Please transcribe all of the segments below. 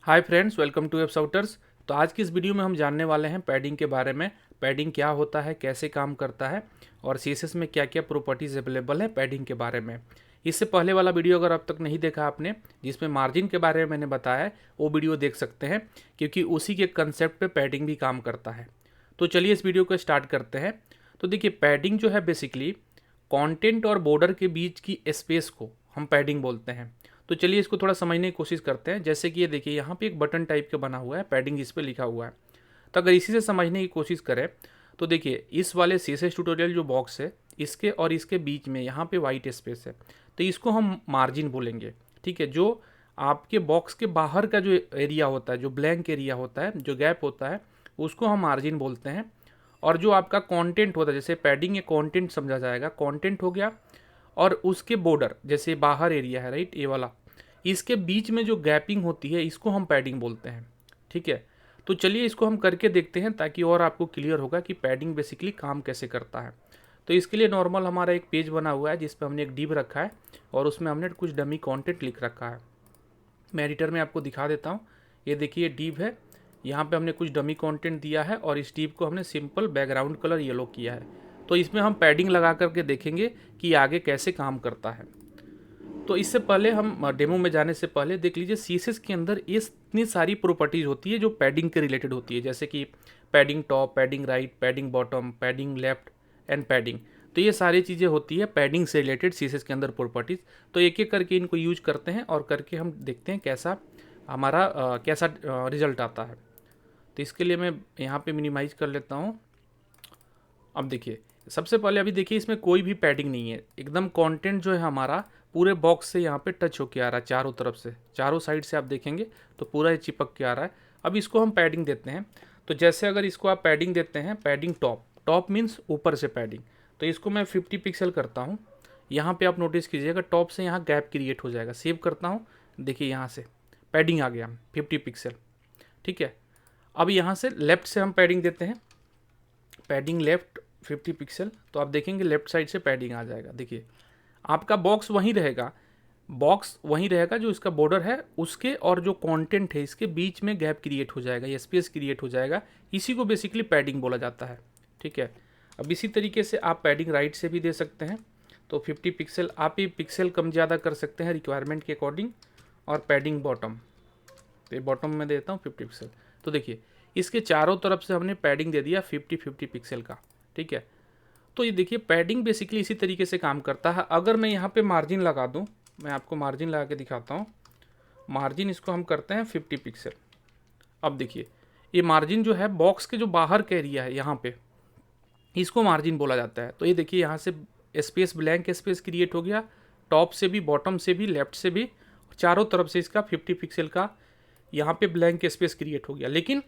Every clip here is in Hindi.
Hi friends, welcome to apps outers. तो आज की इस वीडियो में हम जानने वाले हैं पैडिंग के बारे में। पैडिंग क्या होता है, कैसे काम करता है और सीएसएस में क्या क्या प्रॉपर्टीज़ अवेलेबल है पैडिंग के बारे में। इससे पहले वाला वीडियो अगर अब तक नहीं देखा आपने, जिसमें मार्जिन के बारे में मैंने बताया है, वो वीडियो देख सकते हैं, क्योंकि उसी के कंसेप्ट पे पैडिंग भी काम करता है। तो चलिए इस वीडियो को स्टार्ट करते हैं। तो देखिए, पैडिंग जो है बेसिकली कंटेंट और बॉर्डर के बीच की स्पेस को हम पैडिंग बोलते हैं। तो चलिए इसको थोड़ा समझने की कोशिश करते हैं। जैसे कि ये देखिए, यहाँ पे एक बटन टाइप का बना हुआ है, पैडिंग इस पे लिखा हुआ है। तो अगर इसी से समझने की कोशिश करें तो देखिए, इस वाले सीएसएस ट्यूटोरियल जो बॉक्स है, इसके और इसके बीच में यहाँ पे वाइट स्पेस है, तो इसको हम मार्जिन बोलेंगे। ठीक है, जो आपके बॉक्स के बाहर का जो एरिया होता है, जो ब्लैंक एरिया होता है, जो गैप होता है, उसको हम मार्जिन बोलते हैं। और जो आपका कंटेंट होता है, जैसे पैडिंग या कंटेंट समझा जाएगा, कंटेंट हो गया, और उसके बॉर्डर जैसे बाहर एरिया है, राइट, ये वाला, इसके बीच में जो गैपिंग होती है, इसको हम पैडिंग बोलते हैं। ठीक है, तो चलिए इसको हम करके देखते हैं, ताकि और आपको क्लियर होगा कि पैडिंग बेसिकली काम कैसे करता है। तो इसके लिए नॉर्मल हमारा एक पेज बना हुआ है, जिस पर हमने एक डिव रखा है और उसमें हमने कुछ डमी कंटेंट लिख रखा है। मैं एडिटर में आपको दिखा देता हूँ। ये देखिए डिव है, यहाँ पे हमने कुछ डमी कंटेंट दिया है और इस डिव को हमने सिंपल बैकग्राउंड कलर येलो किया है। तो इसमें हम पैडिंग लगा करके देखेंगे कि आगे कैसे काम करता है। तो इससे पहले हम डेमो में जाने से पहले देख लीजिए, सीएसएस के अंदर ये इतनी सारी प्रॉपर्टीज़ होती है जो पैडिंग के रिलेटेड होती है, जैसे कि padding top, padding right, padding bottom, padding left and padding. तो ये सारी चीज़ें होती है पैडिंग से रिलेटेड सीएसएस के अंदर प्रॉपर्टीज़। तो एक एक करके इनको यूज करते हैं और करके हम देखते हैं कैसा हमारा कैसा रिजल्ट आता है। तो इसके लिए मैं यहाँ पे मिनिमाइज कर लेता हूँ। अब देखिए, सबसे पहले अभी देखिए, इसमें कोई भी पैडिंग नहीं है, एकदम कंटेंट जो है हमारा पूरे बॉक्स से यहाँ पे टच होके आ रहा है, चारों तरफ से, चारों साइड से आप देखेंगे तो पूरा ये चिपक के आ रहा है। अब इसको हम पैडिंग देते हैं। तो जैसे अगर इसको आप पैडिंग देते हैं, पैडिंग टॉप, टॉप मीन्स ऊपर से पैडिंग, तो इसको मैं 50 पिक्सल करता हूँ। यहाँ पे आप नोटिस कीजिएगा, टॉप से यहाँ गैप क्रिएट हो जाएगा। सेव करता हूँ, देखिए यहाँ से पैडिंग आ गया 50 पिक्सल। ठीक है, अब यहाँ से लेफ्ट से हम पैडिंग देते हैं, पैडिंग लेफ्ट 50 पिक्सल, तो आप देखेंगे लेफ्ट साइड से पैडिंग आ जाएगा। देखिए, आपका बॉक्स वहीं रहेगा, बॉक्स वहीं रहेगा, जो इसका बॉर्डर है उसके और जो कंटेंट है इसके बीच में गैप क्रिएट हो जाएगा, ये स्पेस क्रिएट हो जाएगा। इसी को बेसिकली पैडिंग बोला जाता है। ठीक है, अब इसी तरीके से आप पैडिंग राइट से भी दे सकते हैं। तो 50 पिक्सल आप ये पिक्सल कम ज़्यादा कर सकते हैं रिक्वायरमेंट के अकॉर्डिंग। और पैडिंग बॉटम, तो ये बॉटम में देता हूँ 50 पिक्सल। तो देखिए, इसके चारों तरफ से हमने पैडिंग दे दिया 50 पिक्सल का। ठीक है, तो ये देखिए, पैडिंग बेसिकली इसी तरीके से काम करता है। अगर मैं यहाँ पे मार्जिन लगा दूँ, मैं आपको मार्जिन लगा के दिखाता हूँ। मार्जिन इसको हम करते हैं 50 पिक्सल। अब देखिए, ये मार्जिन जो है बॉक्स के जो बाहर का एरिया है, यहाँ पे इसको मार्जिन बोला जाता है। तो ये देखिए, यहाँ से स्पेस, ब्लैंक स्पेस क्रिएट हो गया, टॉप से भी, बॉटम से भी, लेफ्ट से भी, चारों तरफ से इसका 50 पिक्सल का यहाँ पे ब्लैंक स्पेस क्रिएट हो गया। लेकिन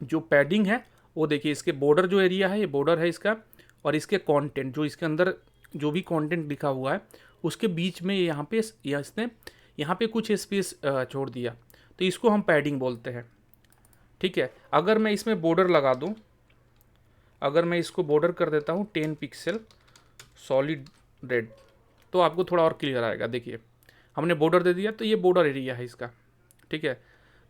जो पैडिंग है वो देखिए, इसके बॉर्डर जो एरिया है, ये बॉर्डर है इसका, और इसके कंटेंट जो इसके अंदर जो भी कंटेंट लिखा हुआ है उसके बीच में यहाँ पे इसने यहाँ पे कुछ स्पेस छोड़ दिया, तो इसको हम पैडिंग बोलते हैं। ठीक है, अगर मैं इसमें बॉर्डर लगा दूँ, अगर मैं इसको बॉर्डर कर देता हूँ 10 पिक्सल सॉलिड रेड, तो आपको थोड़ा और क्लियर आएगा। देखिए, हमने बॉर्डर दे दिया, तो ये बॉर्डर एरिया है इसका। ठीक है,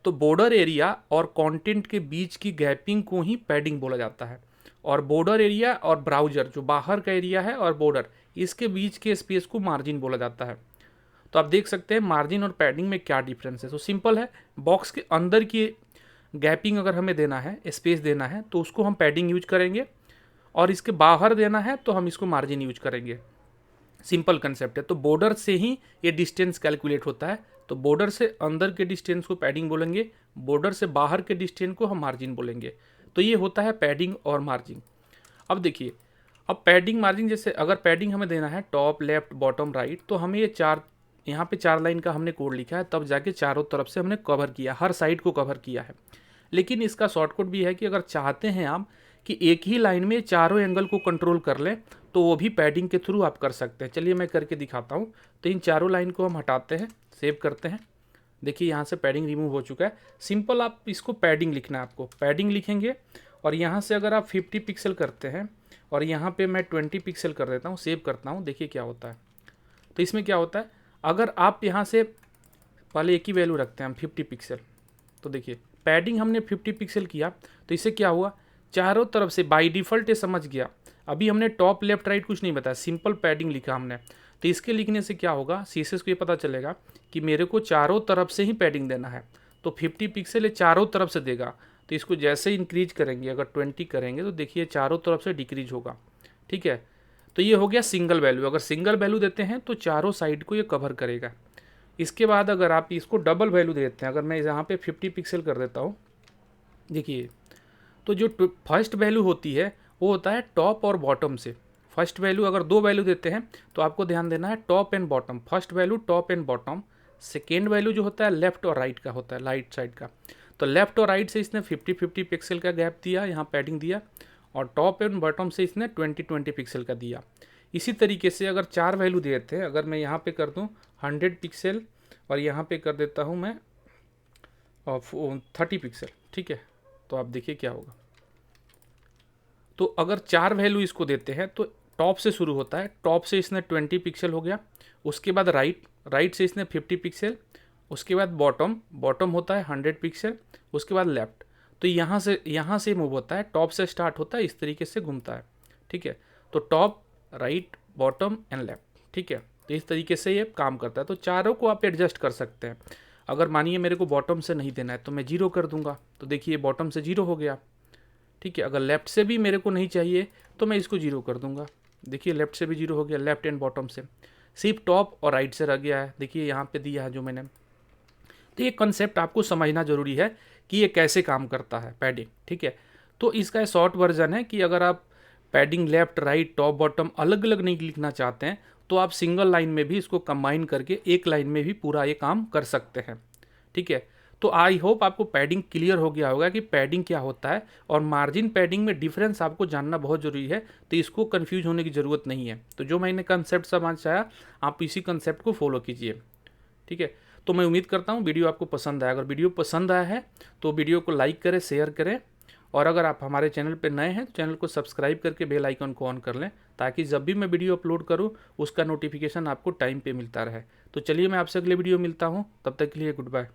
तो बॉर्डर एरिया और कंटेंट के बीच की गैपिंग को ही पैडिंग बोला जाता है। और बॉर्डर एरिया और ब्राउज़र जो बाहर का एरिया है और बॉर्डर, इसके बीच के स्पेस को मार्जिन बोला जाता है। तो आप देख सकते हैं मार्जिन और पैडिंग में क्या डिफरेंस है। तो सिंपल है, बॉक्स के अंदर की गैपिंग अगर हमें देना है, स्पेस देना है, तो उसको हम पैडिंग यूज करेंगे, और इसके बाहर देना है तो हम इसको मार्जिन यूज करेंगे। सिंपल कंसेप्ट है। तो बॉर्डर से ही ये डिस्टेंस कैलकुलेट होता है। तो बॉर्डर से अंदर के डिस्टेंस को पैडिंग बोलेंगे, बॉर्डर से बाहर के डिस्टेंस को हम मार्जिन बोलेंगे। तो ये होता है पैडिंग और मार्जिन। अब देखिए, अब पैडिंग मार्जिन, जैसे अगर पैडिंग हमें देना है टॉप, लेफ्ट, बॉटम, राइट, तो हमें ये यहाँ पे 4 लाइन का हमने कोड लिखा है, तब जाके चारों तरफ से हमने कवर किया, हर साइड को कवर किया है। लेकिन इसका शॉर्टकट भी है कि अगर चाहते हैं आप कि एक ही लाइन में चारों एंगल को कंट्रोल कर लें, तो वो भी पैडिंग के थ्रू आप कर सकते हैं। चलिए मैं करके दिखाता हूँ। तो इन चारों लाइन को हम हटाते हैं, सेव करते हैं। देखिए, यहाँ से पैडिंग रिमूव हो चुका है। सिंपल आप इसको पैडिंग लिखना है, आपको पैडिंग लिखेंगे और यहाँ से अगर आप 50 पिक्सल करते हैं और यहाँ पे मैं 20 पिक्सल कर देता हूँ, सेव करता हूँ, देखिए क्या होता है। तो इसमें क्या होता है, अगर आप यहाँ से पहले एक ही वैल्यू रखते हैं हम 50 पिक्सल, तो देखिए पैडिंग हमने 50 पिक्सल किया, तो इससे क्या हुआ, चारों तरफ से बाय डिफ़ॉल्ट ये समझ गया। अभी हमने टॉप लेफ्ट राइट कुछ नहीं बताया, सिंपल पैडिंग लिखा हमने। तो इसके लिखने से क्या होगा, सीएसएस को ये पता चलेगा कि मेरे को चारों तरफ से ही पैडिंग देना है। तो 50 पिक्सल ये चारों तरफ से देगा। तो इसको जैसे इंक्रीज करेंगे, अगर 20 करेंगे तो देखिए चारों तरफ से डिक्रीज होगा। ठीक है, तो ये हो गया सिंगल वैल्यू। अगर सिंगल वैल्यू देते हैं तो चारों साइड को ये कवर करेगा। इसके बाद अगर आप इसको डबल वैल्यू देते हैं, अगर मैं यहाँ पे 50 पिक्सल कर देता हूँ, देखिए तो जो फर्स्ट वैल्यू होती है वो होता है टॉप और बॉटम से। फर्स्ट वैल्यू अगर दो वैल्यू देते हैं तो आपको ध्यान देना है top and bottom. First value top and bottom, second value जो होता है लेफ्ट और राइट का होता है, राइट साइड का। तो लेफ्ट और राइट से इसने 50-50 पिक्सल का गैप दिया, यहाँ पैडिंग दिया, और टॉप एंड बॉटम से इसने 20-20 पिक्सल का दिया। इसी तरीके से अगर चार वैल्यू दिए थे, अगर मैं यहाँ पे कर दूँ 100 पिक्सल और यहाँ पे कर देता हूँ मैं 30 पिक्सल, ठीक है, तो आप देखिए क्या होगा। तो अगर चार वैल्यू इसको देते हैं तो टॉप से शुरू होता है, टॉप से इसने 20 पिक्सल हो गया, उसके बाद राइट से इसने 50 पिक्सल, उसके बाद बॉटम होता है 100 पिक्सल, उसके बाद लेफ्ट। तो यहाँ से मूव होता है, टॉप से स्टार्ट होता है, इस तरीके से घूमता है। ठीक है, तो top, right, bottom and left. ठीक है, तो इस तरीके से ये काम करता है। तो चारों को आप एडजस्ट कर सकते हैं। अगर मानिए मेरे को बॉटम से नहीं देना है तो मैं 0 कर दूंगा, तो देखिए बॉटम से 0 हो गया। ठीक है, अगर लेफ्ट से भी मेरे को नहीं चाहिए तो मैं इसको 0 कर दूंगा, देखिए लेफ्ट से भी 0 हो गया, लेफ्ट एंड बॉटम से। सिर्फ टॉप और राइट से रह गया है, देखिए यहाँ पे दिया है जो मैंने। तो ये कंसेप्ट आपको समझना जरूरी है कि ये कैसे काम करता है पैडिंग। ठीक है, तो इसका शॉर्ट वर्जन है कि अगर आप padding left right top bottom अलग अलग नहीं लिखना चाहते हैं तो आप सिंगल लाइन में भी इसको कंबाइन करके एक लाइन में भी पूरा ये काम कर सकते हैं। ठीक है, तो आई होप आपको पैडिंग क्लियर हो गया होगा कि पैडिंग क्या होता है, और मार्जिन पैडिंग में डिफरेंस आपको जानना बहुत ज़रूरी है। तो इसको कंफ्यूज होने की ज़रूरत नहीं है। तो जो मैंने कंसेप्ट समझाया आप इसी कंसेप्ट को फॉलो कीजिए। ठीक है, तो मैं उम्मीद करता हूँ वीडियो आपको पसंद आया। अगर वीडियो पसंद आया है तो वीडियो को लाइक करें, शेयर करें, और अगर आप हमारे चैनल पर नए हैं तो चैनल को सब्सक्राइब करके बेल आइकन को ऑन कर लें, ताकि जब भी मैं वीडियो अपलोड करूँ उसका नोटिफिकेशन आपको टाइम पे मिलता रहे। तो चलिए मैं आपसे अगले वीडियो मिलता हूँ, तब तक के लिए गुड बाय।